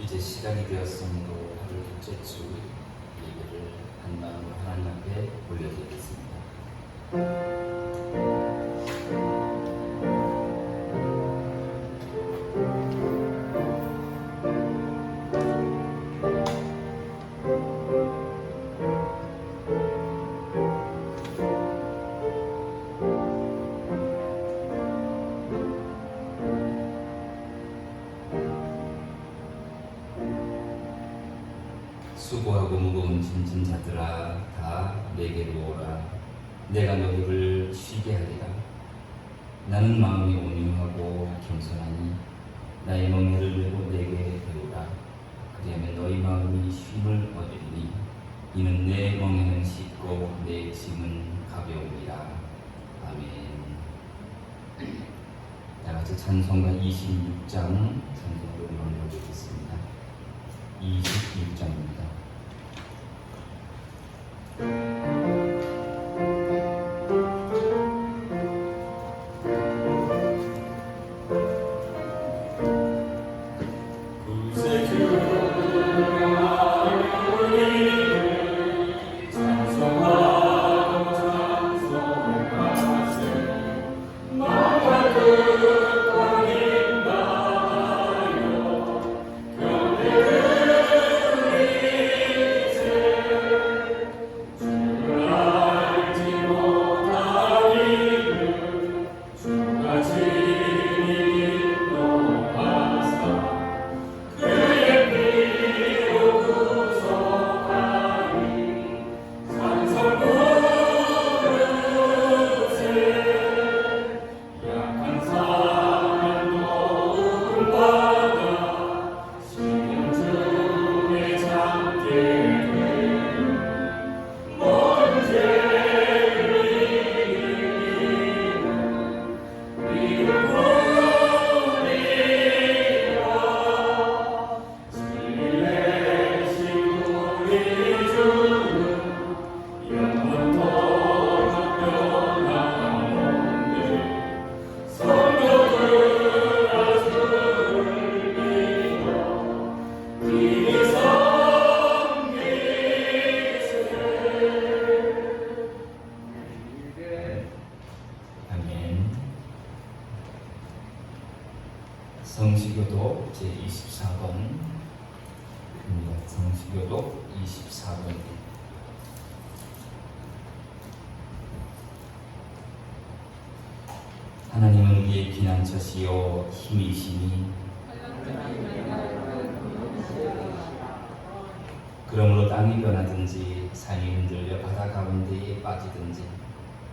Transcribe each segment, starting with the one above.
이제 시간이 되었으므로 하루 둘째 주 예배를 한마음으로 하나님 앞에 올려드리겠습니다. 수고하고 무거운 짐진 자들아 다 내게로 오라. 내가 너희를 쉬게 하리라. 나는 마음이 온유하고 겸손하니 나의 멍에를 메고 내게 배우라. 그리하면 너희 마음이 쉼을 얻으리니 이는 내 멍에는 쉽고 내 짐은 가벼우니라. 아멘. 다같이 찬송가 26장 찬송으로 올려드리겠습니다. 26장입니다. 성시교독 제24번입니다. 성시교독 24번. 하나님은 우리의 피난처시요 힘이시니 그러므로 땅이 변하든지 산이 흔들려 바다 가운데에 빠지든지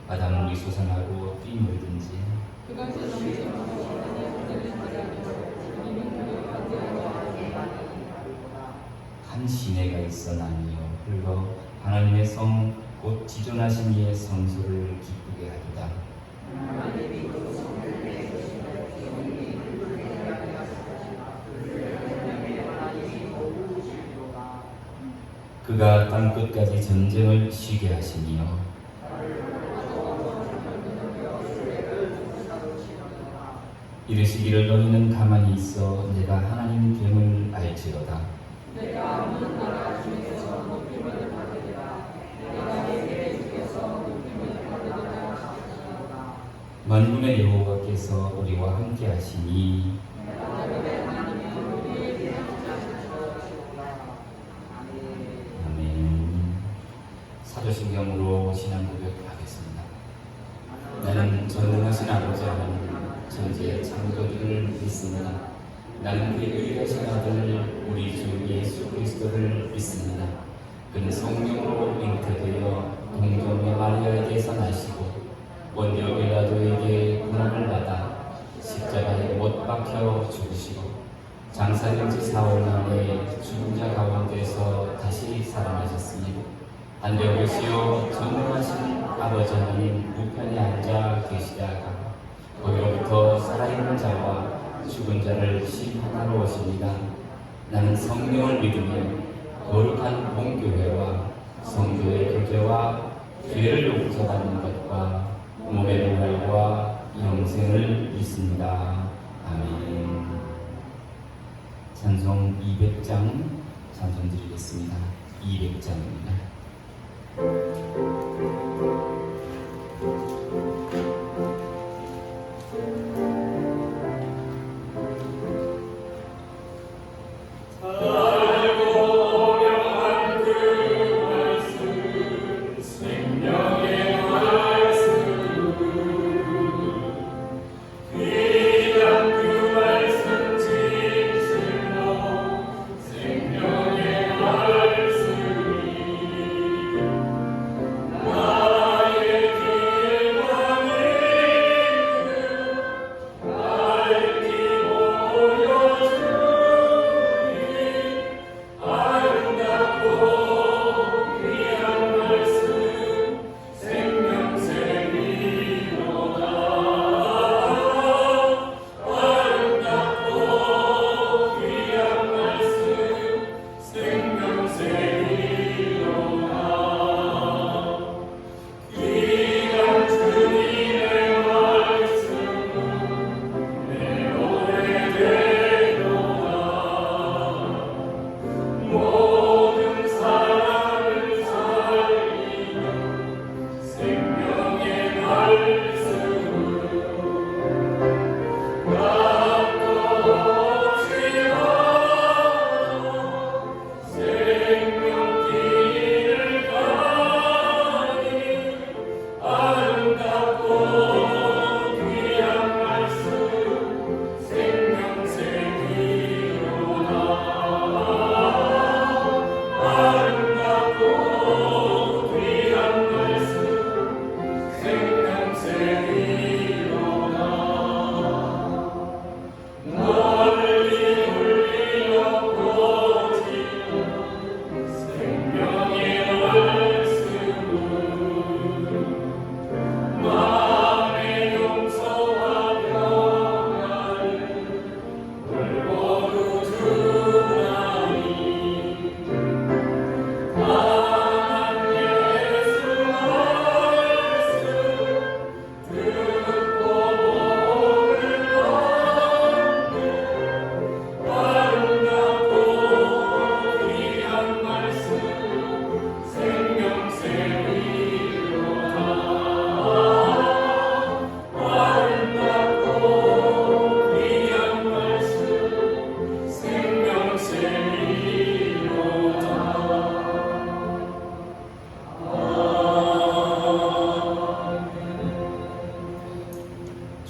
바닷물이 솟아나고 뛰놀든지 한 시내가 있어 나뉘어 흘러 하나님의 성 곧 지존하신 이의 성소를 기쁘게 하리라. 그가 땅 끝까지 전쟁을 쉬게 하시니요 이르시기를 너희는 가만히 있어 내가 하나님 됨을 알지로다. 내가 없는 나라 중에서 높임을 받으리라. 내가 내 중에서 높임을 받으리라 하시니라. 만군의 여호와께서 우리와 함께 하시니 아멘. 사도신경으로 신앙 고백하겠습니다. 나는 전능하신 아버지 하나님 천지의 창조주를 믿습니다. 나는 그의 유일하신 아들 우리 주 예수 그리스도를 믿습니다. 그는 성령으로 잉태되어 동정녀 마리아에게서 나시고 원료 빌라도에게 고난을 받아 십자가에 못 박혀 죽으시고 장사된 지 4월 만에 죽은 자 가운데서 다시 살아나셨으니 안되오시오 전능하신 아버지 하나님 우편에 앉아 계시다가 거기로부터 살아있는 자와 죽은 자를 심판하러 오십니다. 나는 성령을 믿으며 거룩한 공교회와 성도의 교제와 죄를 용서받는 것과 몸의 부활과 영생을 믿습니다. 아멘. 찬송 200장 찬송 드리겠습니다. 200장입니다.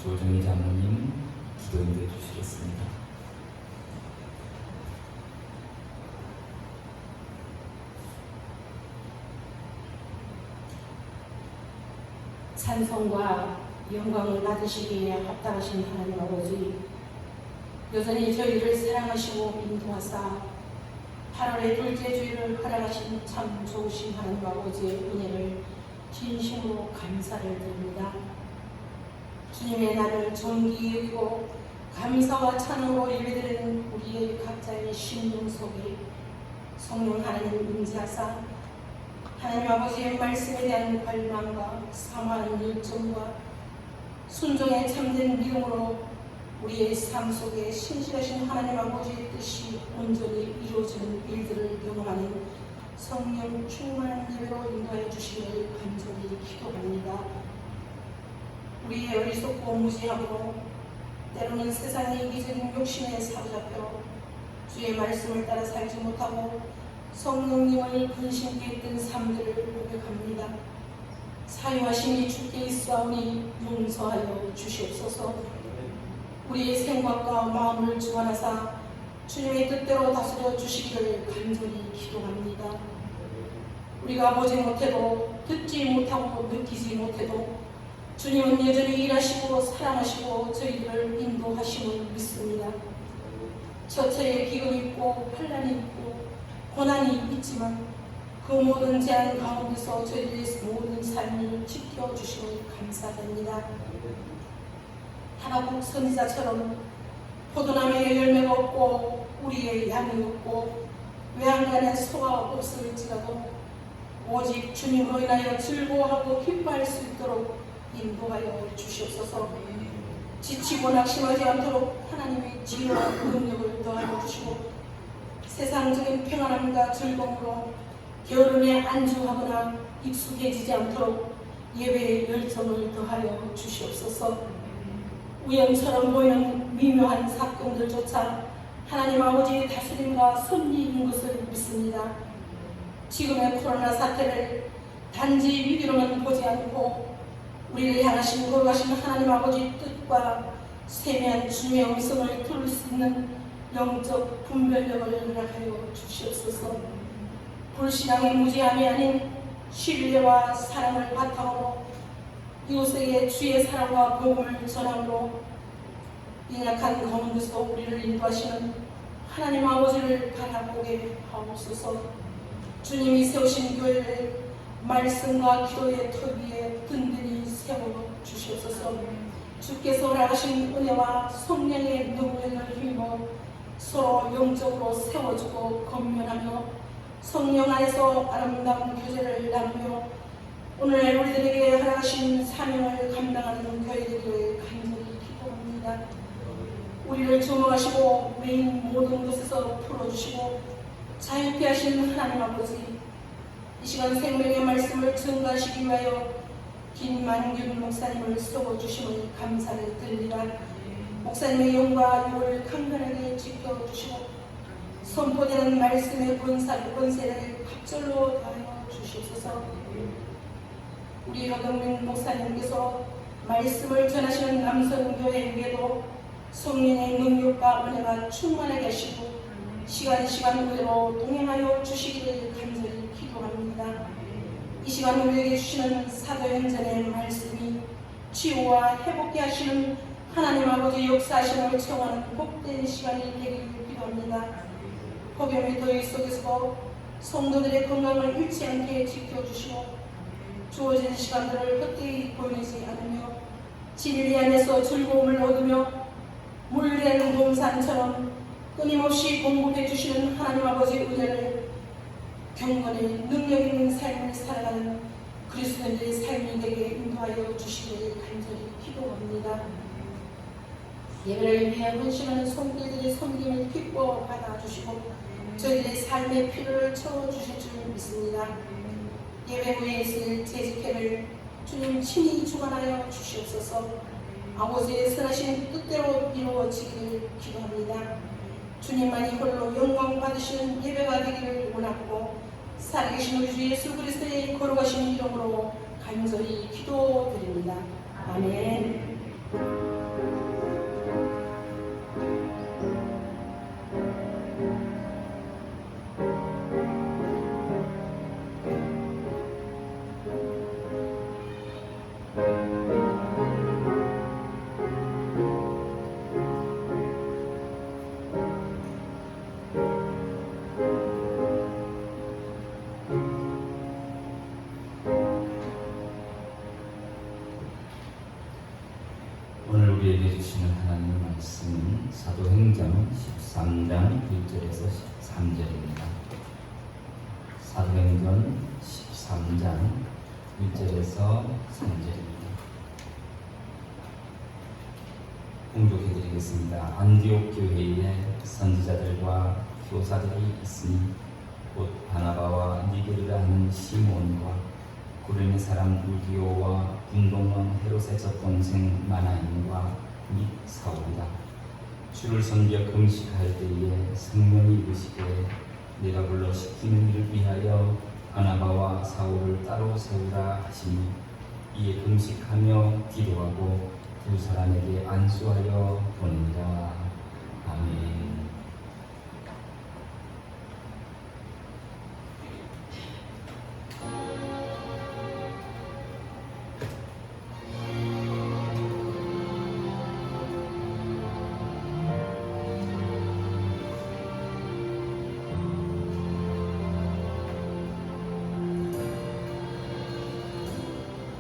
조정희 장로님 기도인도해 주시겠습니다. 찬송과 영광을 받으시기에 합당하신 하나님 아버지, 여전히 저희를 사랑하시고 인도하사 8월의 둘째 주일을 허락하신 참 좋으신 하나님 아버지의 은혜를 진심으로 감사를 드립니다. 주님의 날을 존귀히 여기고 감사와 찬으로 예배드리는 우리의 각자의 심령 속에 성령 하나님 임재하사 하나님 아버지의 말씀에 대한 갈망과 사모하는 열정과 순종의 참된 믿음으로 우리의 삶 속에 신실하신 하나님 아버지의 뜻이 온전히 이루어지는 일들을 경험하는 성령 충만한 예배로 인도하여 주시기를 간절히 기도합니다. 우리의 어리석고 무지함으로 때로는 세상의 이기적인 욕심에 사로잡혀 주의 말씀을 따라 살지 못하고 성령님을 근심케 했던 삶들을 고백합니다. 사유하심이 주께 있사오니 용서하여 주시옵소서. 우리의 생각과 마음을 주관하사 주님의 뜻대로 다스려 주시기를 간절히 기도합니다. 우리가 보지 못해도 듣지 못하고 느끼지 못해도 주님은 여전히 일하시고 사랑하시고 저희를 인도하심을 믿습니다. 처처에 기근이 있고 환난이 있고 고난이 있지만 그 모든 재앙 가운데서 저희의 모든 삶을 지켜주심을 감사드립니다. 하나국 선지자처럼 포도나무에 열매가 없고 우리의 양이 없고 외양간에 소가 없을지라도 오직 주님으로 인하여 즐거워하고 기뻐할 수 있도록 인도하여 주시옵소서. 지치고 낙심하지 않도록 하나님의 지혜와 능력을 더하여 주시고 세상적인 평안함과 즐거움으로 게으름에 안주하거나 익숙해지지 않도록 예배의 열정을 더하여 주시옵소서. 우연처럼 보이는 미묘한 사건들조차 하나님 아버지의 다스림과 섭리인 것을 믿습니다. 지금의 코로나 사태를 단지 위기로만 보지 않고 우리를 향하신 거룩하신 하나님 아버지 뜻과 세미한 주님의 음성을 들을 수 있는 영적 분별력을 허락하여 주시옵소서. 불신앙의 무지함이 아닌 신뢰와 사랑을 바탕으로 이웃에게 주의 사랑과 복음을 전함으로 연약한 가운데서 우리를 인도하시는 하나님 아버지를 바라보게 하옵소서. 주님이 세우신 교회를 말씀과 기도의 터 위에 든든히 세워 주시옵소서. 주께서 허락하신 은혜와 성령의 능력을 힘입어 서로 영적으로 세워주고 건면하며 성령 안에서 아름다운 교제를 나누며 오늘 우리들에게 허락하신 사명을 감당하는 교회 되기를 간절히 기도합니다. 우리를 주목하시고 메인 모든 것에서 풀어주시고 자유케 하신 하나님 아버지, 이 시간 생명의 말씀을 증거하시기 위하여 김만균 목사님을 세워주심을 감사를 드립니다. 목사님의 영과 유를 강건하게 지켜주시고 선포되는 말씀의 권세를 갑절로 다하여 주시옵소서. 우리 허경민 목사님께서 말씀을 전하시는 남성교회에게도 성령의 능력과 은혜가 충만하게 하시고 시간 그대로 동행하여 주시기를 간절히 기도합니다. 이 시간 우리에게 주시는 사도행전의 말씀이 치유와 회복케 하시는 하나님 아버지 역사하심을 청하는 복된 시간이 되기를 기도합니다. 폭염의 더위 속에서 성도들의 건강을 잃지 않게 지켜주시고 주어진 시간들을 헛되이 보내지 않으며 진리 안에서 즐거움을 얻으며 물대는 동산처럼 끊임없이 공급해 주시는 하나님 아버지의 은혜를 경건의 능력 있는 삶을 살아가는 그리스도인들의 삶이 되게 인도하여 주시기를 간절히 기도합니다. 예배를 위해 헌신하는 성도들의 섬김을 기뻐 받아주시고 저희들의 삶의 필요를 채워주실 줄 믿습니다. 예배 후에 있을 재직회를 주님 친히 주관하여 주시옵소서. 아버지의 선하신 뜻대로 이루어지기를 기도합니다. 주님만이 홀로 영광 받으시는 예배가 되기를 원하고 살아계신 우리 주 예수 그리스도의 거룩하신 이름으로 간절히 기도드립니다. 아멘. 오늘 우리에게 주시는 하나님의 말씀은 사도행전 13장 1절에서 13절입니다. 사도행전 13장 1절에서 3절입니다. 공독해드리겠습니다. 안디옥 교회에 선지자들과 교사들이 있으니 곧 바나바와 니게르라 하는 시몬과 구레네 사람 루디오와 분동왕 헤롯의 젖동생 마나임과 및 사울이다. 주를 섬겨 금식할 때에 성령이 이르시되 내가 불러 시키는 일을 위하여 바나바와 사울을 따로 세우라 하시니 이에 금식하며 기도하고 두 사람에게 안수하여 보내니라. 아멘.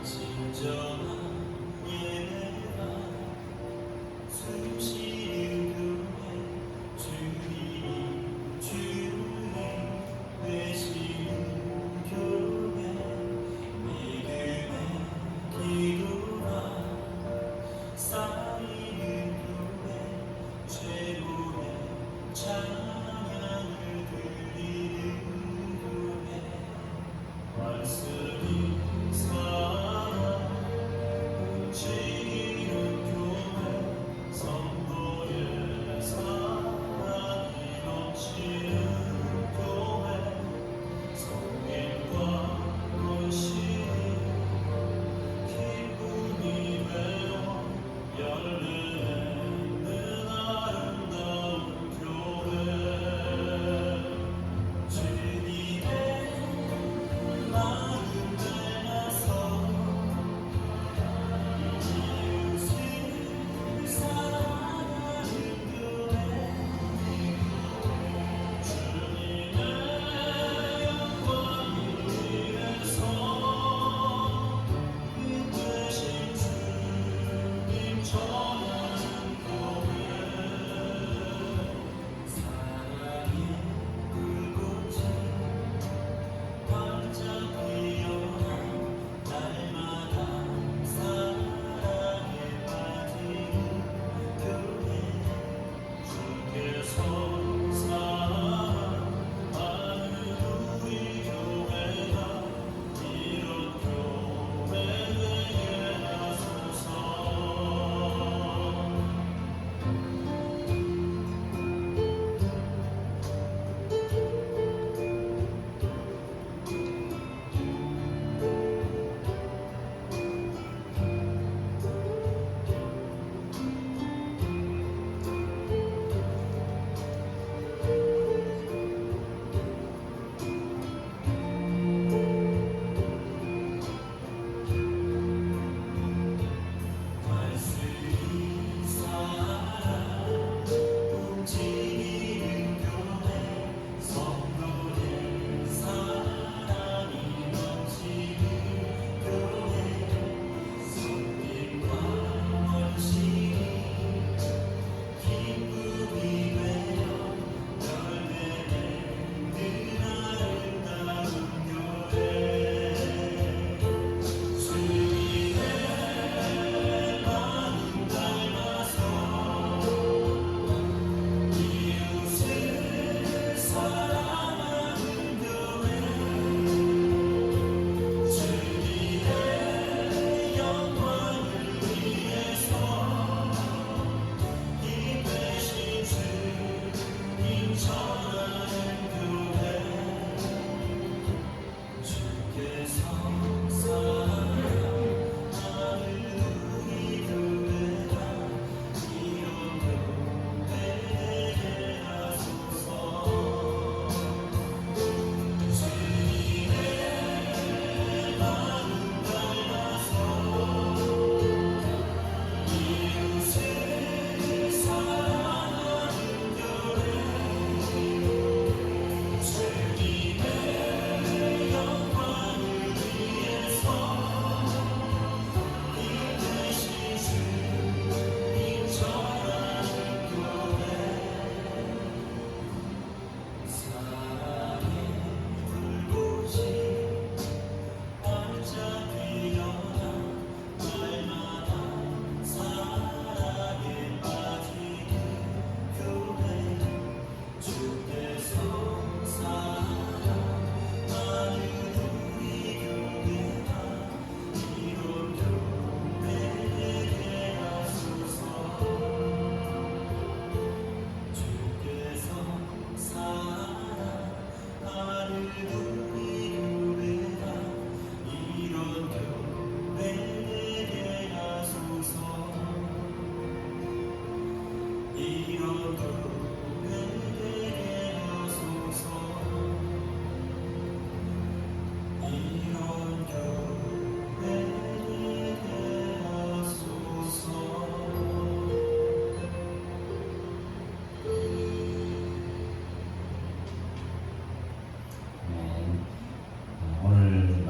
진정한 예배가 숨쉬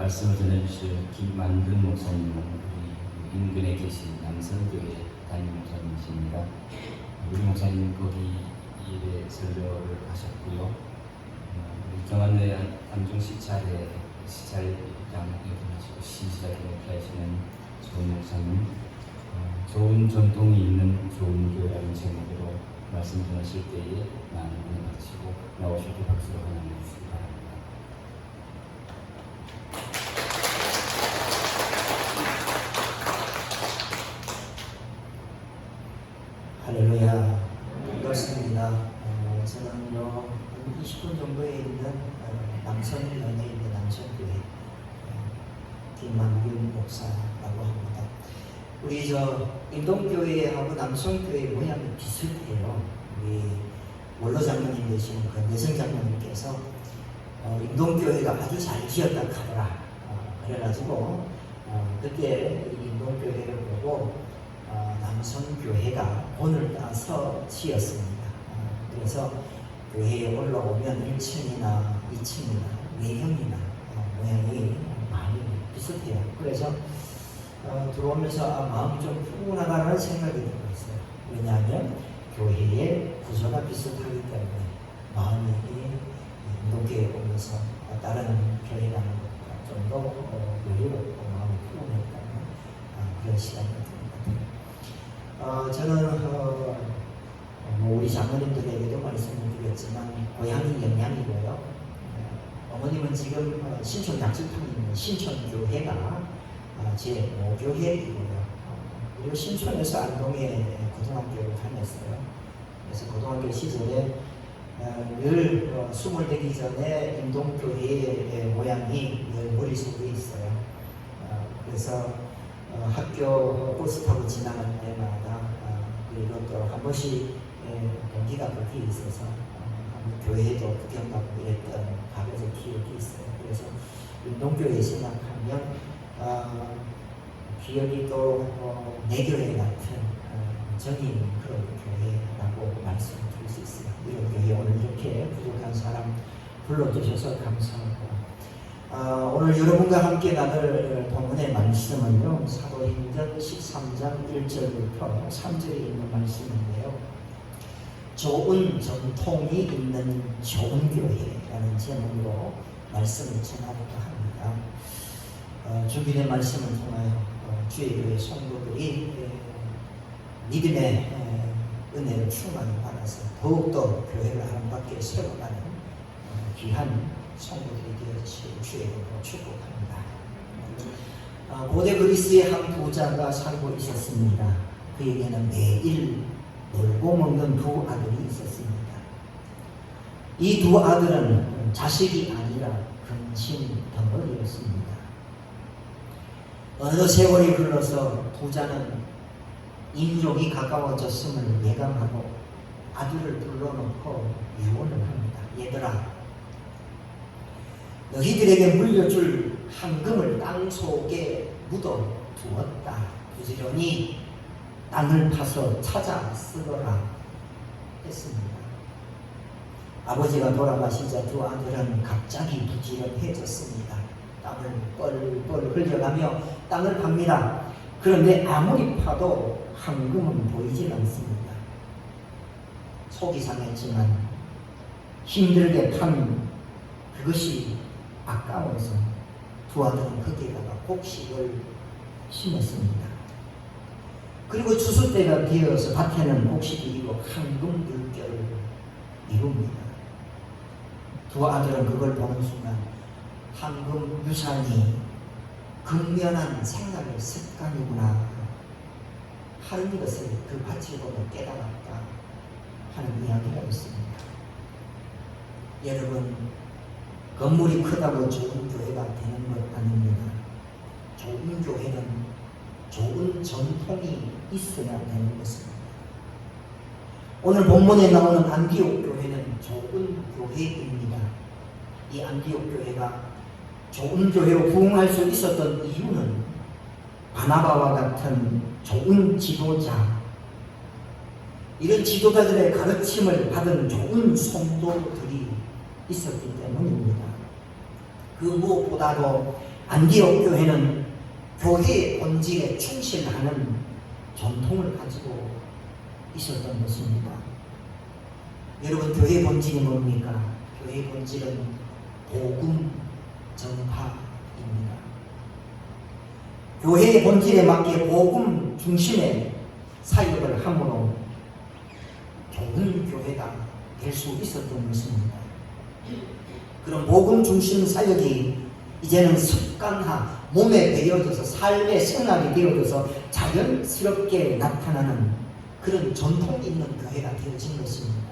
말씀을 전해주실 김만근 목사님은 우리 인근에 계신 남성교회 담임 목사님이십니다. 우리 목사님 거기 예배 설교를 하셨고요. 우리 경안회 안중 시찰에 시찰장 역임하시고 시시작에 목회하시는 좋은 목사님, 좋은 전통이 있는 좋은 교회라는 제목으로 말씀 전하실 때에 많은 은혜 받으시고 나오실 때 박수로 환영해 주시기 바랍니다. 할렐루야, 반갑습니다. 저는요, 20분 정도에 있는 남성연에 있는 남성교회 김만균 목사라고 합니다. 우리 인동교회하고 남성교회 모양이 비슷해요. 우리 원로 장로님 되시는 그 내성 장로님께서 인동교회가 아주 잘 지었다 하더라. 그래가지고 그때 인동교회를 보고 남성교회가 본을 따서 지었습니다. 그래서 교회에 올라오면 1층이나 2층이나 외형이나 모양이 많이 비슷해요. 그래서 들어오면서 마음이 좀 푸근하다는 생각이 들고 있어요. 왜냐하면 교회의 구조가 비슷하기 때문에 마음이 인도교회에 오면서 다른 교회라는 것보다 좀 더 여유롭고 마음이 푸근했다는 그런 시간이 저는 우리 장로님들에게도 말씀을 드렸지만 고향이 영양이고요. 어머님은 지금 신촌 약수탕에 있는 신촌교회가 제 모교회이고요. 그리고 신촌에서 안동에 고등학교를 다녔어요. 그래서 고등학교 시절에 늘 숨을 대기 전에 인동교회의 모양이 늘 머릿속에 있어요. 그래서 학교 버스 타고 지나갈 때마다 그리고 또 한 번씩 동기가 거기에 있어서 교회도 구경 가고 이랬던 과거의 기억이 있어요. 그래서 운동교회 생각하면 기억이 또 내 교회 같은 정이 있는 그런 교회라고 말씀드릴 수 있어요. 이런 교회 오늘 이렇게 부족한 사람 불러주셔서 감사하고 오늘 여러분과 함께 나눌 본문의 말씀은요, 사도행전 13장 1절부터 3절에 있는 말씀인데요. 좋은 전통이 있는 좋은 교회라는 제목으로 말씀을 전하려고 합니다. 주기의 말씀을 통하여 주의 교회 성도들이 믿음의 은혜를 충만히 받아서 더욱더 교회를 아름답게 세워가는 귀한 성도들이 되어지기를 주의 이름으로 축복합니다. 고대 그리스의 한 부자가 살고 있었습니다. 그에게는 매일 놀고 먹는 두 아들이 있었습니다. 이 두 아들은 자식이 아니라 근심 덩어리였습니다. 어느 세월이 흘러서 부자는 인족이 가까워졌음을 예감하고 아들을 불러놓고 유언을 합니다. 얘들아, 너희들에게 물려줄 황금을 땅 속에 묻어 두었다. 부지런히 땅을 파서 찾아 쓰거라 했습니다. 아버지가 돌아가시자 두 아들은 갑자기 부지런해졌습니다. 땅을 뻘뻘 흘려가며 땅을 팝니다. 그런데 아무리 파도 황금은 보이질 않습니다. 속이 상했지만 힘들게 판 그것이 아까워서 두 아들은 거기에다가 곡식을 심었습니다. 그리고 추수 때가 되어서 밭에는 곡식이 익어 황금 물결을 이룹니다. 두 아들은 그걸 보는 순간 황금 유산이 근면한 생각의 습관이구나 하는 것을 그 밭을 보고 깨달았다 하는 이야기가 있습니다. 여러분, 건물이 크다고 좋은 교회가 되는 것 아닙니다. 좋은 교회는 좋은 전통이 있어야 되는 것입니다. 오늘 본문에 나오는 안디옥 교회는 좋은 교회입니다. 이 안디옥 교회가 좋은 교회로 부흥할 수 있었던 이유는 바나바와 같은 좋은 지도자, 이런 지도자들의 가르침을 받은 좋은 성도들이 있었기 때문입니다. 그 무엇보다도 안디옥 교회는 교회의 본질에 충실하는 전통을 가지고 있었던 것입니다. 여러분, 교회의 본질이 뭡니까? 교회의 본질은 복음 전파입니다. 교회의 본질에 맞게 복음 중심의 사역을 함으로 좋은 교회가 될 수 있었던 것입니다. 그런 복음 중심 사역이 이제는 습관화, 몸에 배어져서 삶의 생활이 되어져서 자연스럽게 나타나는 그런 전통 있는 교회가 되어진 것입니다.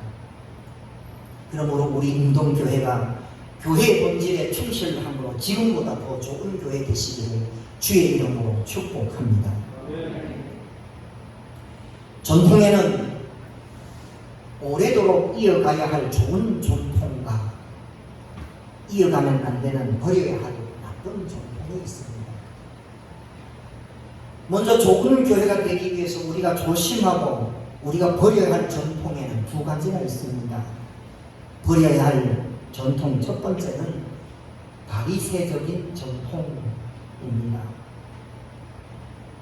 그러므로 우리 운동교회가 교회의 본질에 충실함으로 지금보다 더 좋은 교회 되시기를 주의 이름으로 축복합니다. 전통에는 오래도록 이어가야 할 좋은 전통과 이어가면 안 되는 버려야 할 나쁜 전통이 있습니다. 먼저 좋은 교회가 되기 위해서 우리가 조심하고 우리가 버려야 할 전통에는 두 가지가 있습니다. 버려야 할 전통 첫 번째는 바리새적인 전통입니다.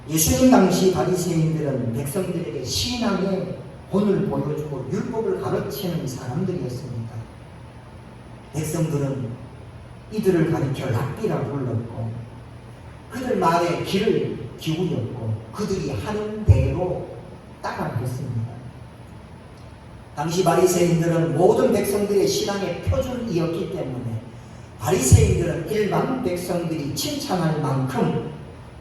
예수님 당시 바리새인들은 백성들에게 신앙의 본을 보여주고 율법을 가르치는 사람들이었습니다. 백성들은 이들을 가리켜 랍비라 불렀고 그들 말에 귀를 기울였고 그들이 하는 대로 따라했습니다. 당시 바리새인들은 모든 백성들의 신앙의 표준이었기 때문에 바리새인들은 일반 백성들이 칭찬할 만큼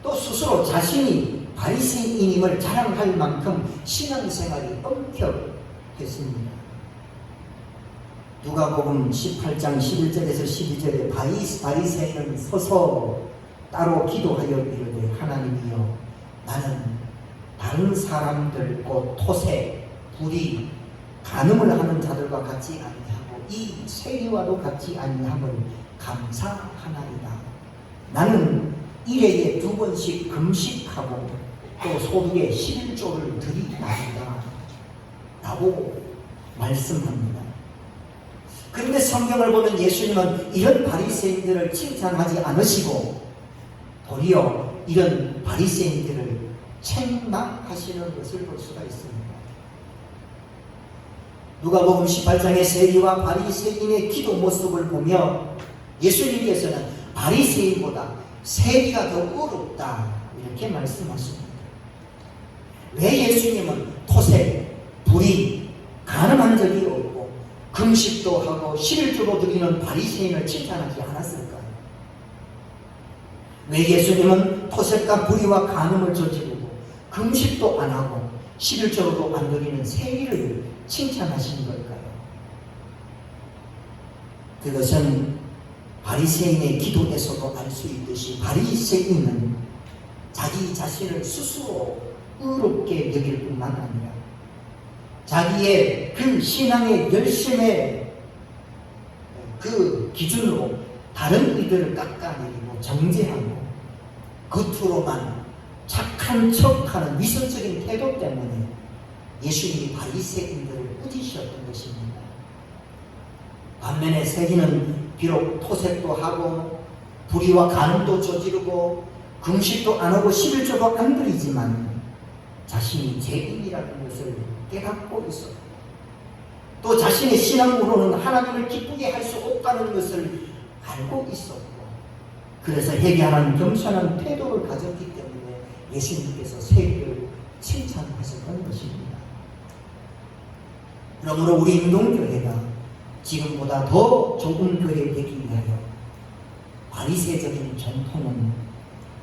또 스스로 자신이 바리새인임을 자랑할 만큼 신앙생활이 엄격했습니다. 누가복음 18장 11절에서 12절에 바리새인은 서서 따로 기도하여 이르되 하나님이여 나는 다른 사람들 곧 토세, 불의, 간음을 하는 자들과 같이 아니하고 이 세리와도 같이 아니함을 감사하나이다. 나는 일회에 2번씩 금식하고 또 소득에 11조를 드리나이다 라고 말씀합니다. 그런데 성경을 보면 예수님은 이런 바리새인들을 칭찬하지 않으시고 도리어 이런 바리새인들을 책망하시는 것을 볼 수가 있습니다. 누가복음 18장의 세리와 바리새인의 기도 모습을 보며 예수님께서는 바리새인보다 세리가 더 어렵다 이렇게 말씀하십니다. 왜 예수님은 토세, 불의, 간음한 적이 없고 금식도 하고 11조로 드리는 바리새인을 칭찬하지 않았을까요? 왜 예수님은 토색과 불의와 간음을 저지르고 금식도 안 하고 11조로도 안 드리는 세리를 칭찬하신 걸까요? 그것은 바리새인의 기도에서도 알 수 있듯이 바리새인은 자기 자신을 스스로 의롭게 여길 뿐만 아니라 자기의 그 신앙의 열심의 그 기준으로 다른 이들을 깎아내리고 정죄하고 겉으로만 착한 척하는 위선적인 태도 때문에 예수님이 바리새인들을 꾸짖으셨던 것입니다. 반면에 세리는 비록 토색도 하고 불의와 간음도 저지르고 금식도 안 하고 11조도 안 드리지만 자신이 죄인이라는 것을 깨닫고 있었고 또 자신의 신앙으로는 하나님을 기쁘게 할 수 없다는 것을 알고 있었고 그래서 회개하는 겸손한 태도를 가졌기 때문에 예수님께서 세리를 칭찬하셨던 것입니다. 그러므로 우리 인동교회가 지금보다 더 좋은 교회 되기 위하여 바리새적인 전통은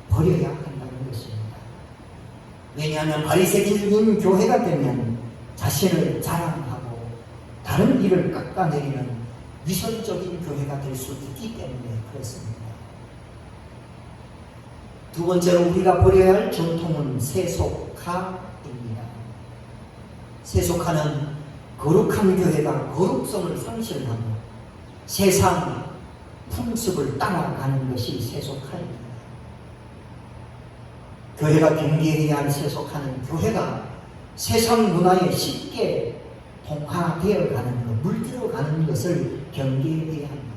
버려야 한다는 것입니다. 왜냐하면 바리새적인 교회가 되면 자신을 자랑하고 다른 일을 깎아내리는 위선적인 교회가 될 수 있기 때문에 그렇습니다. 두 번째로 우리가 버려야 할 전통은 세속화입니다. 세속화는 거룩한 교회가 거룩성을 상실하고 세상 풍습을 따라가는 것이 세속화입니다. 교회가 경계해야 할 세속화는 교회가 세상 문화에 쉽게 통화되어 가는 것, 물들어가는 것을 경계해야 합니다.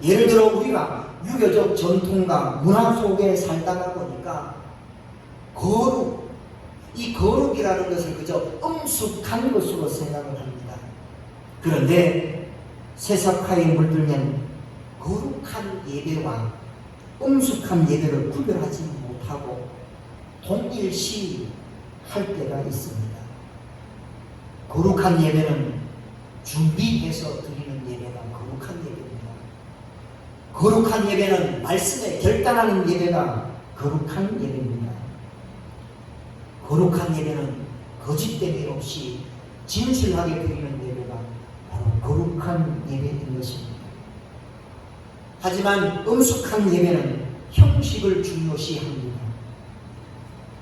예를 들어 우리가 유교적 전통과 문화 속에 살다가 보니까 거룩, 이 거룩이라는 것을 그저 엄숙한 것으로 생각을 합니다. 그런데 세속화에 물들면 거룩한 예배와 엄숙한 예배를 구별하지 못하고 동일시 할 때가 있습니다. 거룩한 예배는 준비해서 드리는 예배가 거룩한 예배입니다. 거룩한 예배는 말씀에 결단하는 예배가 거룩한 예배입니다. 거룩한 예배는 거짓됨이 없이 진실하게 드리는 예배가 바로 거룩한 예배인 것입니다. 하지만 엄숙한 예배는 형식을 중요시합니다.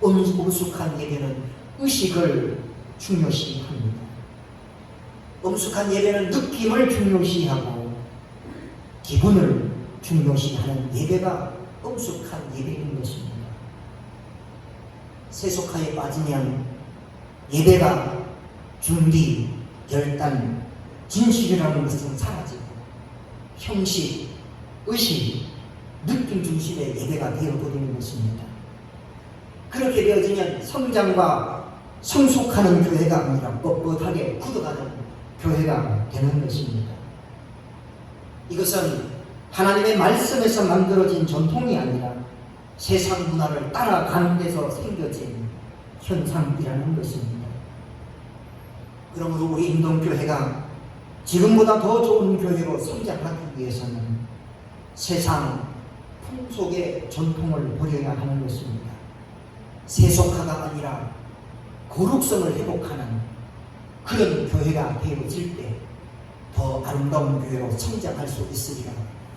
엄숙한 예배는 의식을 중요시합니다. 엄숙한 예배는 느낌을 중요시하고 기분을 중요시하는 예배가 엄숙한 예배인 것입니다. 세속화에 빠지면 예배가 준비, 결단, 진실이라는 것은 사라지고 형식, 의식, 느낌 중심의 예배가 되어버리는 것입니다. 그렇게 되어지면 성장과 성숙하는 교회가 아니라 뻣뻣하게 굳어가는 교회가 되는 것입니다. 이것은 하나님의 말씀에서 만들어진 전통이 아니라 세상 문화를 따라가는 데서 생겨진 현상이라는 것입니다. 그러므로 우리 인동교회가 지금보다 더 좋은 교회로 성장하기 위해서는 세상 풍속의 전통을 버려야 하는 것입니다. 세속화가 아니라 거룩성을 회복하는 그런 교회가 되어질 때 더 아름다운 교회로 성장할 수 있으리라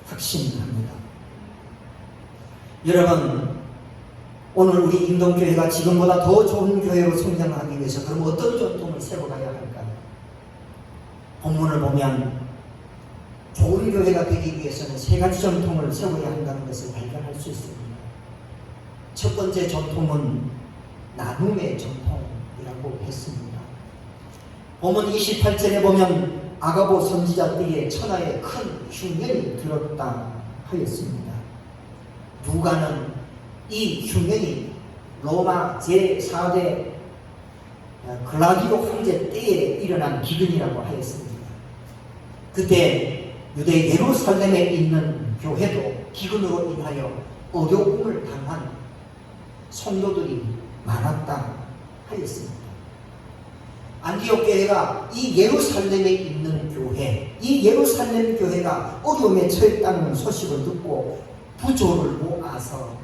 확신합니다. 여러분, 오늘 우리 인동교회가 지금보다 더 좋은 교회로 성장하기 위해서 그럼 어떤 전통을 세워가야 할까요? 본문을 보면 좋은 교회가 되기 위해서는 세 가지 전통을 세워야 한다는 것을 발견할 수 있습니다. 첫 번째 전통은 나눔의 전통이라고 했습니다. 본문 28절에 보면 아가보 선지자 때에 천하에 큰 흉년이 들었다 하였습니다. 누가는 이 흉년이 로마 제4대 글라디오 황제 때에 일어난 기근이라고 하였습니다. 그때 유대 예루살렘에 있는 교회도 기근으로 인하여 어려움을 당한 성도들이 많았다 하였습니다. 안디옥 교회가 이 예루살렘에 있는 교회, 이 예루살렘 교회가 어려움에 처했다는 소식을 듣고 부조를 모아서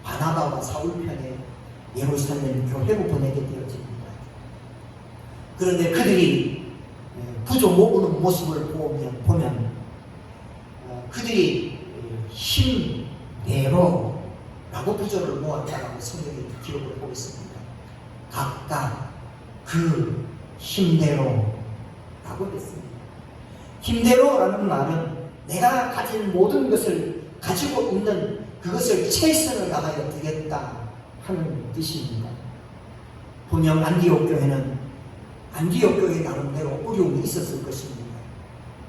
바나바와 사울 편에 예루살렘 교회로 보내게 되어집니다. 그런데 그들이 부조 모으는 모습을 보면 그들이 힘내로 라고 부조를 모았다라고 성경이 기록을 하고 있습니다. 각각 그 힘대로 라고 했습니다. 힘대로라는 말은 내가 가진 모든 것을 가지고 있는 그것을 최선을 다하여 드렸다 하는 뜻입니다. 분명 안디옥 교회는 안디옥 교회 나름대로 어려움이 있었을 것입니다.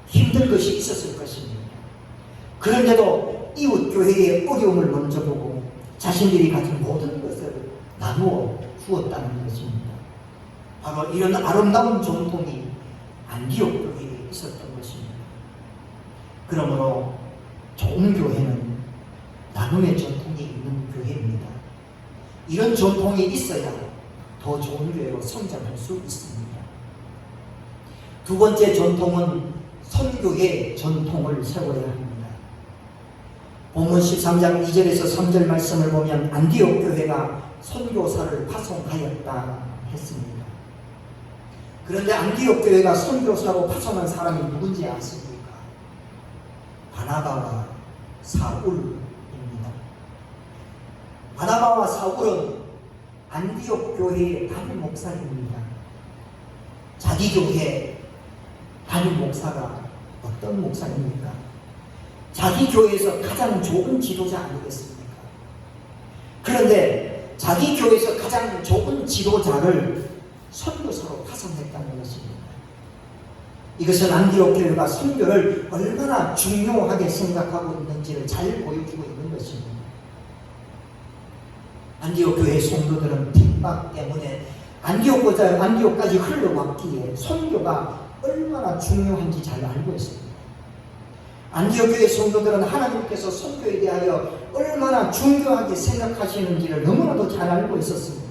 힘든 것이 있었을 것입니다. 그런데도 이웃 교회의 어려움을 먼저 보고 자신들이 가진 모든 것을 나누어 주었다는 것입니다. 바로 이런 아름다운 전통이 안디옥 교회에 있었던 것입니다. 그러므로 좋은 교회는 나눔의 전통이 있는 교회입니다. 이런 전통이 있어야 더 좋은 교회로 성장할 수 있습니다. 두 번째 전통은 선교의 전통을 세워야 합니다. 본문 13장 2절에서 3절 말씀을 보면 안디옥 교회가 선교사를 파송하였다 했습니다. 그런데 안디옥 교회가 선교사로 파송한 사람이 누군지 아십니까? 바나바와 사울입니다. 바나바와 사울은 안디옥 교회의 담임 목사입니다. 자기 교회 담임 목사가 어떤 목사입니까? 자기 교회에서 가장 좋은 지도자 아니겠습니까? 그런데 자기 교회에서 가장 좋은 지도자를 선교사로 파송했다는 것입니다. 이것은 안디옥 교회가 선교를 얼마나 중요하게 생각하고 있는지를 잘 보여주고 있는 것입니다. 안디옥 교회 성도들은 핍박 때문에 안디옥까지 흘러왔기에 선교가 얼마나 중요한지 잘 알고 있습니다. 안디옥 교회 성도들은 하나님께서 선교에 대하여 얼마나 중요하게 생각하시는지를 너무나도 잘 알고 있었습니다.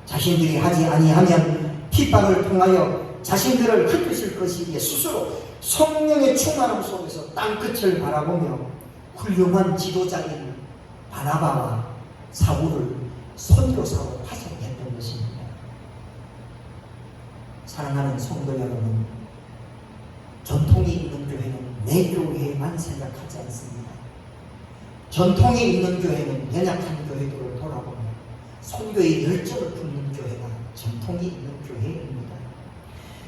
자신들이 하지 아니하면 핍박을 통하여 자신들을 흩으실 것이기에 스스로 성령의 충만함 속에서 땅끝을 바라보며 훌륭한 지도자인 바나바와 사울을 선교사로 파송했던 것입니다. 사랑하는 성도 여러분, 전통이 있는 교회는 내 교회만 생각하지 않습니다. 전통이 있는 교회는 연약한 교회들을 돌아보며 선교의 열정을 품는 교회가 전통이 있는 교회입니다.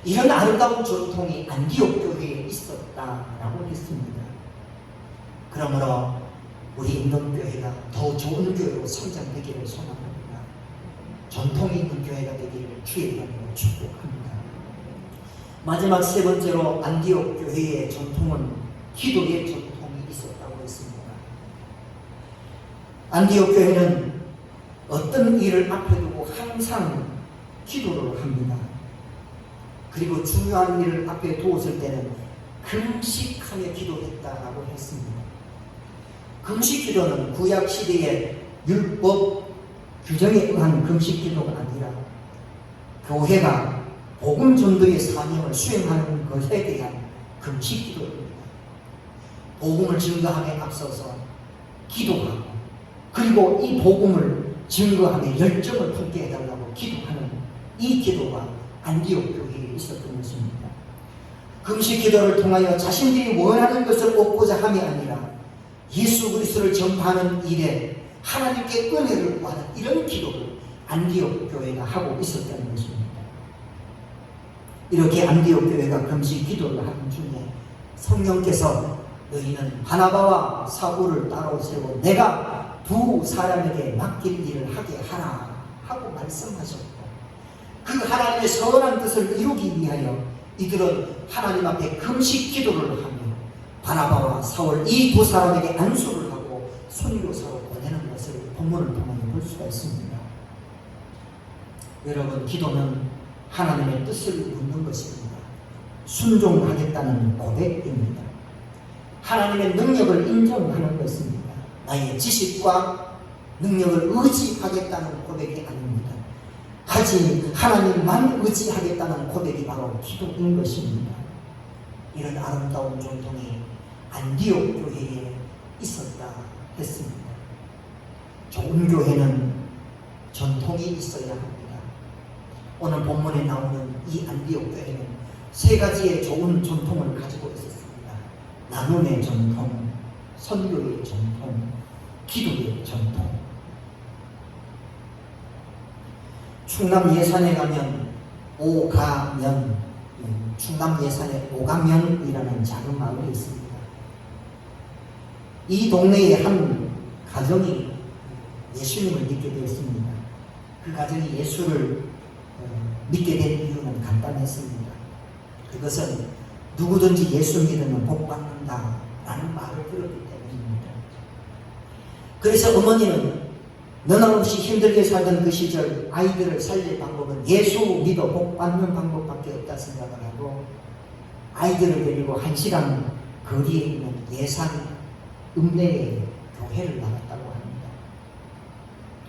이런 아름다운 전통이 안디옥 교회에 있었다라고 했습니다. 그러므로 우리 인동교회가 더 좋은 교회로 성장되기를 소망합니다. 전통이 있는 교회가 되기를 주의 이름으로 축복합니다. 마지막 세 번째로 안디옥 교회의 전통은 기도의 전통이 있었다고 했습니다. 안디옥 교회는 어떤 일을 앞에 두고 항상 기도를 합니다. 그리고 중요한 일을 앞에 두었을 때는 금식하며 기도했다라고 했습니다. 금식 기도는 구약 시대의 율법 규정에 의한 금식 기도가 아니라 교회가 복음 전도의 사명을 수행하는 것에 대한 금식 기도입니다. 복음을 증거함에 앞서서 기도하고 그리고 이 복음을 증거함에 열정을 품게 해달라고 기도하는 이 기도가 안디옥 교회에 있었던 것입니다. 금식 기도를 통하여 자신들이 원하는 것을 얻고자 함이 아니라 예수 그리스도를 전파하는 일에 하나님께 은혜를 구하는 이런 기도를 안디옥 교회가 하고 있었다는 것입니다. 이렇게 안디옥 교회가 금식 기도를 하는 중에 성령께서 너희는 바나바와 사울을 따로 세워 내가 두 사람에게 맡길 일을 하게 하라 하고 말씀하셨고, 그 하나님의 선한 뜻을 이루기 위하여 이들은 하나님 앞에 금식 기도를 하며 바나바와 사울 이 두 사람에게 안수를 하고 선교사로 보내는 것을 본문을 통해 볼 수가 있습니다. 여러분, 기도는 하나님의 뜻을 묻는 것입니다. 순종하겠다는 고백입니다. 하나님의 능력을 인정하는 것입니다. 나의 지식과 능력을 의지하겠다는 고백이 아닙니다. 하지 하나님만 의지하겠다는 고백이 바로 기도인 것입니다. 이런 아름다운 전통이 안디옥 교회에 있었다 했습니다. 좋은 교회는 전통이 있어야 합니다. 오늘 본문에 나오는 이 안디옥 교회는 세 가지의 좋은 전통을 가지고 있었습니다. 나눔의 전통, 선교의 전통, 기도의 전통. 충남 예산에 가면 충남 예산에 오가면이라는 작은 마을이 있습니다. 이 동네에 한 가정이 예수님을 믿게 되었습니다. 그 가정이 예수를 믿게 된 이유는 간단했습니다. 그것은 누구든지 예수 믿으면 복 받는다 라는 말을 들었기 때문입니다. 그래서 어머니는 너나없이 힘들게 살던 그 시절 아이들을 살릴 방법은 예수 믿어 복 받는 방법밖에 없다 생각을 하고 아이들을 데리고 1시간 거리에 있는 예산 읍내에 교회를 나갔다고 합니다.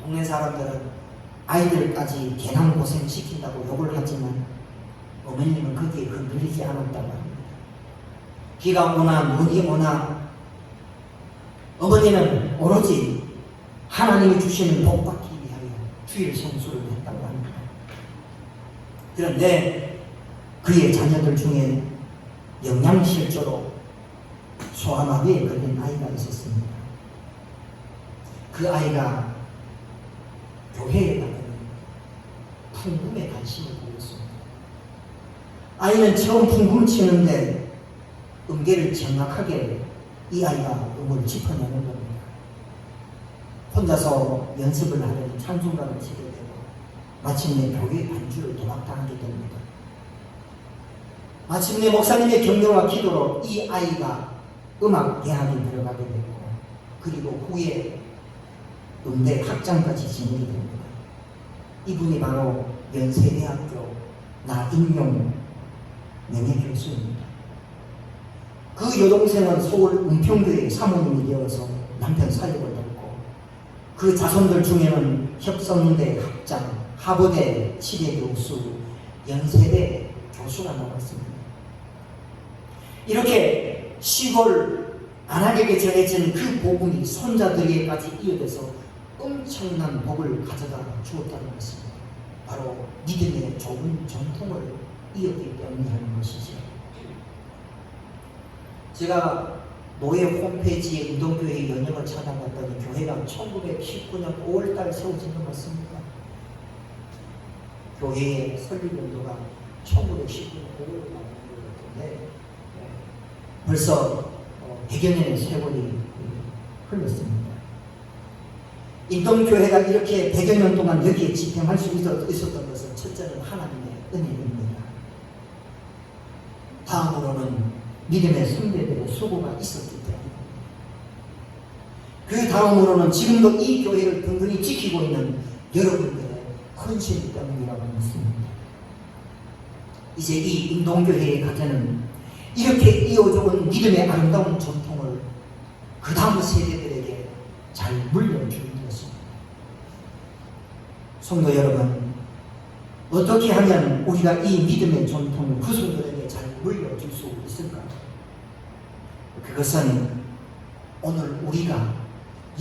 동네 사람들은 아이들까지 개남 고생시킨다고 욕을 하지만 어머님은 거기에 흔들리지 않았다고 합니다. 비가 오나 눈이 오나 어머니는 오로지 하나님이 주시는 복 받기 위하여 주일 성수를 했다고 합니다. 그런데 그의 자녀들 중에 영양실조로 소아마비에 걸린 아이가 있었습니다. 그 아이가 교회에 가면 풍금에 관심을 보였습니다. 아이는 처음 풍금 치는데 음계를 정확하게 이 아이가 음을 짚어내는 겁니다. 혼자서 연습을 하려니 찬송가를 치게 되고 마침내 교회 반주를 도박당하게 됩니다. 마침내 목사님의 격려와 기도로 이 아이가 음악 대학에 들어가게 됐고, 그리고 후에 음대 학장까지 진학이 됩니다. 이분이 바로 연세대학교 나인용 명예교수입니다. 그 여동생은 서울 은평교회 사모님이 되어서 남편 사역을 돕고, 그 자손들 중에는 혁성대 학장, 하버대 치대교수, 연세대 교수가 나왔습니다. 이렇게 시골 안악에게 전해진 그 복음이 손자들에게까지 이어져서 엄청난 복을 가져다 주었다는 것입니다. 바로 믿음의 좋은 전통을 이었기 때문이라는 것이죠. 제가 노예 홈페이지에 인도교회 연영을 찾아봤더니 교회가 1919년 5월달 세워진 것 같습니다. 교회의 설립연도가 1919년 5월에 나온 것 같은데 벌써 100여 년의 세월이 흘렀습니다. 인동교회가 이렇게 100여 년 동안 여기에 집행할 수 있었던 것은 첫째는 하나님의 은혜입니다. 다음으로는 믿음의 선배들의 수고가 있었기 때문입니다. 그 다음으로는 지금도 이 교회를 든든히 지키고 있는 여러분들의 헌신 때문이라고 믿습니다. 이제 이 인동교회의 가정은 이렇게 이어져온 믿음의 아름다운 전통을 그 다음 세대들에게 잘 물려주는 것입니다. 성도 여러분, 어떻게 하면 우리가 이 믿음의 전통을 후손들에게 잘 물려줄 수 있을까요? 그것은 오늘 우리가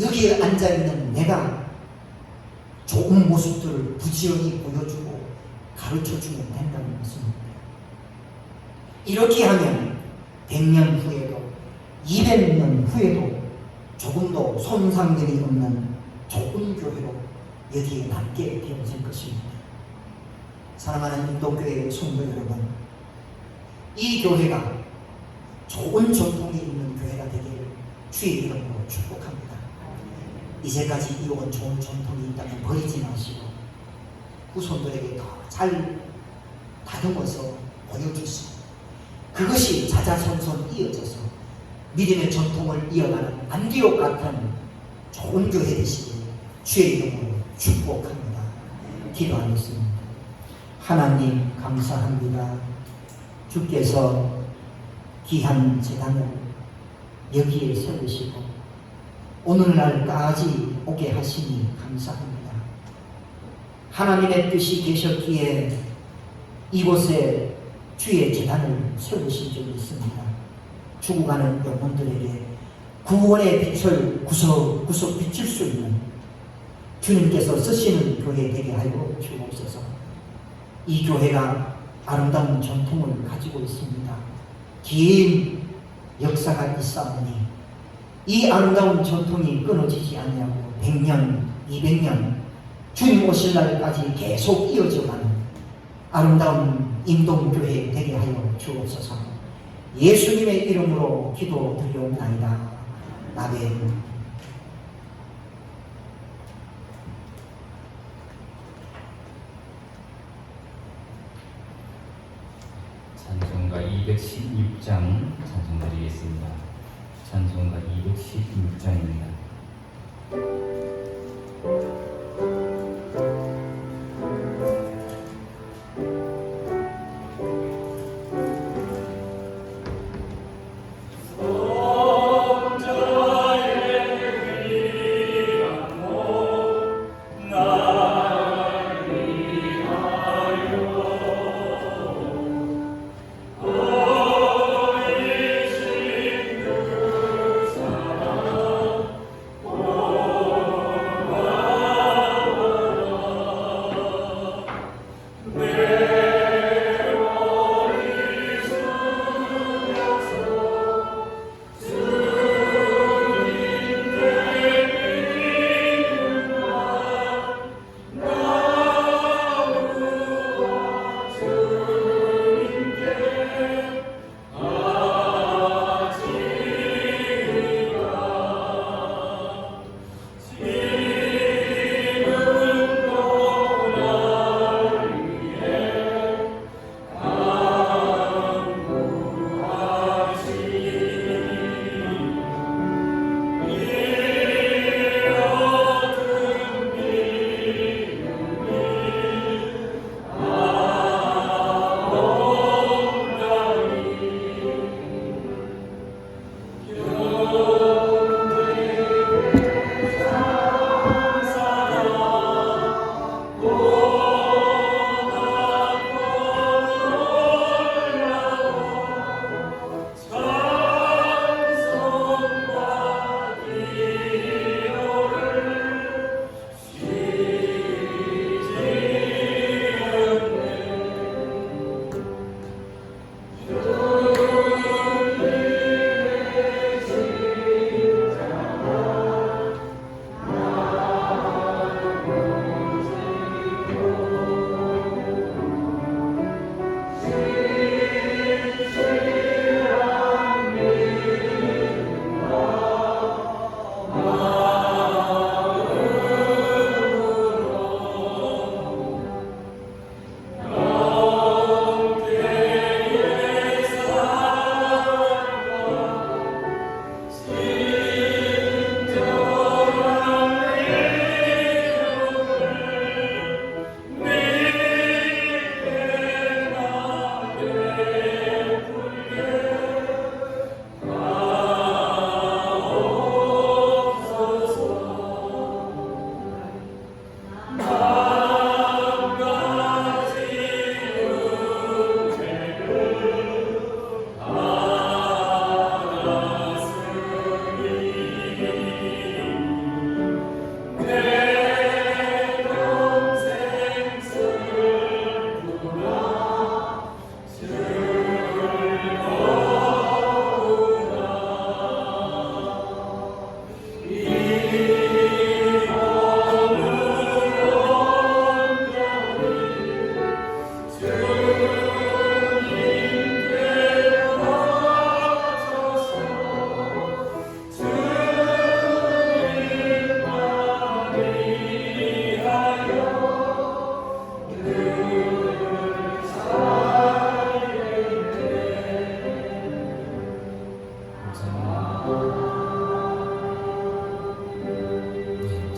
여기에 앉아있는 내가 좋은 모습들을 부지런히 보여주고 가르쳐주면 된다는 것입니다. 이렇게 하면 100년 후에도 200년 후에도 조금도 손상됨이 없는 좋은 교회로 여기에 남게 되어질 것입니다. 사랑하는 인도교회의 성도 여러분, 이 교회가 좋은 전통이 있는 교회가 되기를 주의 이름으로 축복합니다. 이제까지 이어온 좋은 전통이 있다면 버리지 마시고 후손들에게 더 잘 다듬어서 보여주시고, 그것이 자자손손 이어져서 믿음의 전통을 이어가는 안디옥 같은 좋은 교회 되시길 주의 이름으로 축복합니다. 기도하겠습니다. 하나님 감사합니다. 주께서 귀한 재단을 여기에 세우시고 오늘날까지 오게 하시니 감사합니다. 하나님의 뜻이 계셨기에 이곳에 주의 재단을 세우신 적이 있습니다. 죽어가는 영혼들에게 구원의 빛을 구석구석 비칠 수 있는 주님께서 쓰시는 교회 되게 하여 주옵소서. 이 교회가 아름다운 전통을 가지고 있습니다. 긴 역사가 있사오니 이 아름다운 전통이 끊어지지 아니하고 100년, 200년 주님 오실 날까지 계속 이어져가는 아름다운 인동교회 되게 하여 주옵소서. 예수님의 이름으로 기도드리옵나이다. 아멘. 찬송가 216장 찬송 드리겠습니다. 찬송가 216장입니다.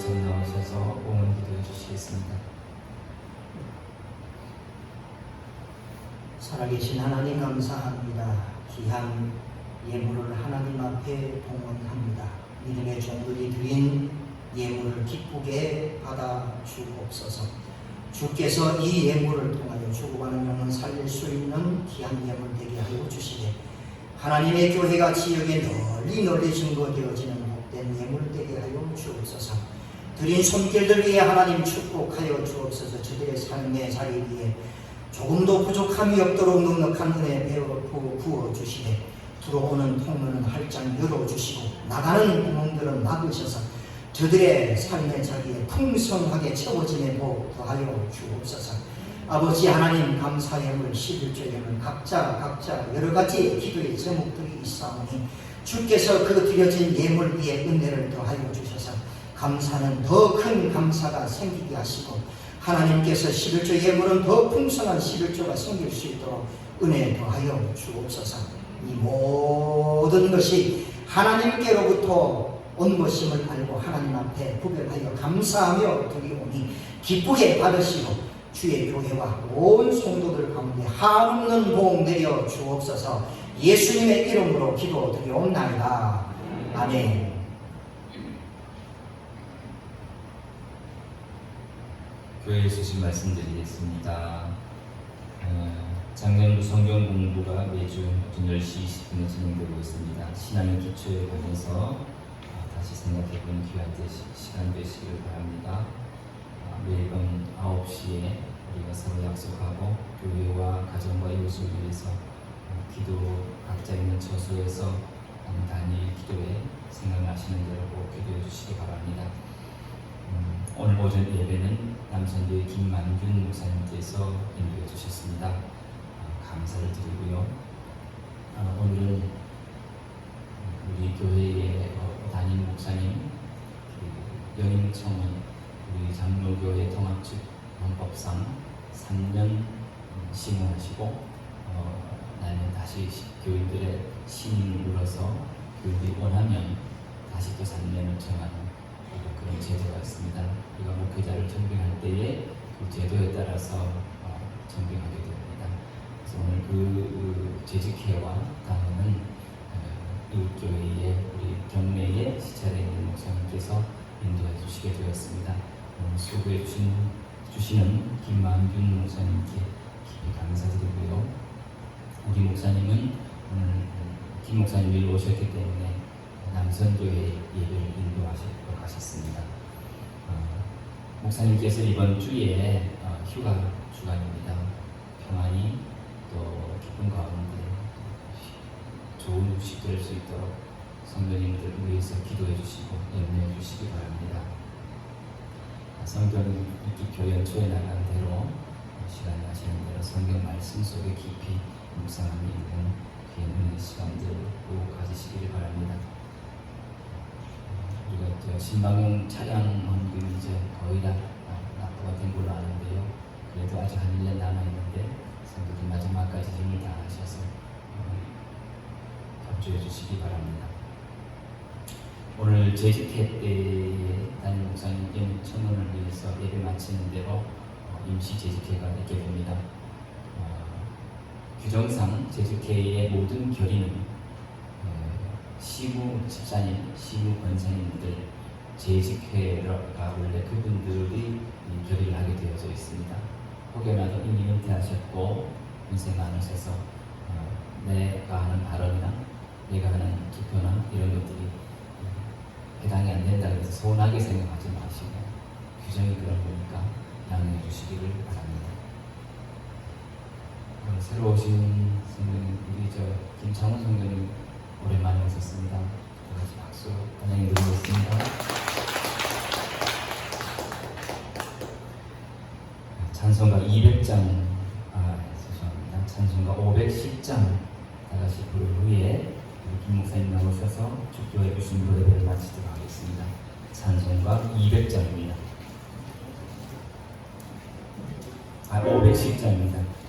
목사님 나오셔서 오늘 기도해 주시겠습니다. 살아계신 하나님 감사합니다. 귀한 예물을 하나님 앞에 봉헌합니다. 믿음의 종들이 드린 예물을 기쁘게 받아 주옵소서. 주께서 이 예물을 통하여 죽어가는 영혼 살릴 수 있는 귀한 예물 되게 하여 주시되 하나님의 교회가 지역에 널리 증거 되어지는 복된 예물 되게 하여 주옵소서. 드린 손길들 위해 하나님 축복하여 주옵소서. 저들의 삶의 자리 위에 조금도 부족함이 없도록 넉넉한 은혜 부어주시되 들어오는 통로는 활짝 열어주시고 나가는 구멍들은 막으셔서 저들의 삶의 자리에 풍성하게 채워짐에 복 더하여 주옵소서. 아버지 하나님 감사 예물 11조 예물 각자 여러가지 기도의 제목들이 있사오니 주께서 그 드려진 예물 위에 은혜를 더하여 주셔서 감사는 더 큰 감사가 생기게 하시고 하나님께서 11조 예물은 더 풍성한 11조가 생길 수 있도록 은혜 더하여 주옵소서. 이 모든 것이 하나님께로부터 온 것임을 알고 하나님 앞에 구별하여 감사하며 드리오니 기쁘게 받으시고 주의 교회와 온 성도들 가운데 한없는 복 내려 주옵소서. 예수님의 이름으로 기도드리옵나이다. 아멘. 교회에 주신 말씀드리겠습니다. 작년 성경 공부가 매주 10시 20분에 진행되고 있습니다. 신앙의 기초에 관해서 다시 생각해보는 귀한 시간 되시길 바랍니다. 매번 9시에 우리가 서로 약속하고 교회와 가정과 이웃을 위해서 기도 각자 있는 처소에서 단위 기도에 생각나시는 대로 꼭 기도해 주시기 바랍니다. 오늘 오전 예배는 남선교회 김만균 목사님께서 인도해 주셨습니다. 감사를 드리고요. 오늘은 우리 교회의 담임 목사님 영임청은 우리 장로교회 통합측 헌법상 3년 심호하시고 나는 다시 교인들의 신임으로서 교인들이 원하면 다시 또 3년을 정하는 그런 제도가 있습니다. 우리가 목회자를 전빙할 때에 그 제도에 따라서 전빙하게 됩니다. 그래서 오늘 그 재직회와 다음은 이웃교회의 우리 경내에 시찰에 있는 목사님께서 인도해 주시게 되었습니다. 오늘 수고해 주시는 김만균 목사님께 깊이 감사드리고요. 우리 목사님은 오늘 김 목사님이 오셨기 때문에 남선교회 예배를 인도하시러 가셨습니다. 목사님께서 이번 주에 휴가 주간입니다. 평안히 또 기쁜 가운데 좋은 휴식 될 수 있도록 성도님들 위해서 기도해 주시고 염려해 주시기 바랍니다. 성경 읽기 연초에 나간 대로 시간 나시는 대로 성경 말씀 속에 깊이 묵상하며 읽는 귀한 은혜 시간들 꼭 가지시기를 바랍니다. 우리가 신방용 차량 헌금 이제 거의 다 납부가 된 걸로 아는데요. 그래도 아직 한 1년 남아있는데 성도들 마지막까지 힘을 다하셔서 협조해 주시기 바랍니다. 오늘 재직회 때에 담임 목사님께 청년을 위해서 예배 마치는 대로 임시 재직회가 있게 됩니다. 규정상 재직회의 모든 결의는 시구 집사님, 시구 권사님들 재직회가 원래 그분들이 결의를 하게 되어져 있습니다. 혹여나도 이미 은퇴하셨고 인생 많으셔서 내가 하는 발언이나 내가 하는 투표나 이런 것들이 해당이 안 된다고 해서 서운하게 생각하지 마시고 규정이 그런 거니까 양해해 주시기를 바랍니다. 새로 오신 성도님, 우리 김창훈 성도님 오랜만에 오셨습니다. 같이 박수 환영해 드리겠습니다. 찬송가 200장, 죄송합니다. 찬송가 510장 다 같이 부른 후에 우리 김 목사님 나오셔서 축도해 주신 노래를 마치도록 하겠습니다. 찬송가 200장입니다. 510장입니다.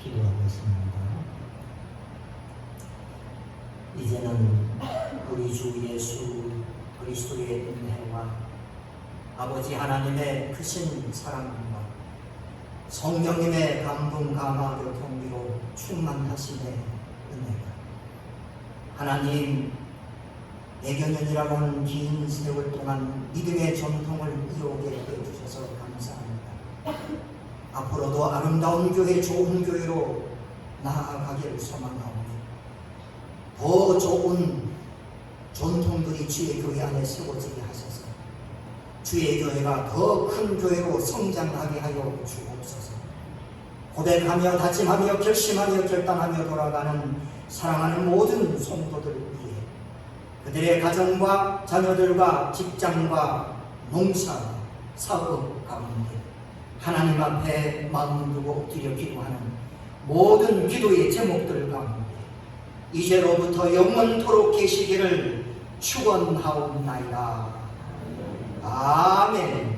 기도하겠습니다. 이제는 우리 주 예수 그리스도의 은혜와 아버지 하나님의 크신 사랑과 성령님의 감동 감화 교통비로 충만하심의 은혜가 하나님 100여 년이라고 하는 긴 세월 동안 믿음의 전통을 이어오게 해주셔서 감사합니다. 앞으로도 아름다운 교회, 좋은 교회로 나아가기를 소망하오니 더 좋은 전통들이 주의 교회 안에 세워지게 하셔서 주의 교회가 더 큰 교회로 성장하게 하여 주옵소서. 고백하며 다짐하며 결심하며 결단하며 돌아가는 사랑하는 모든 성도들 위해 그들의 가정과 자녀들과 직장과 농사, 사업 가운데 하나님 앞에 마음을 두고 엎드려 기도하는 모든 기도의 제목들 가운데 이제로부터 영원토록 계시기를 축원하옵나이다. 아멘.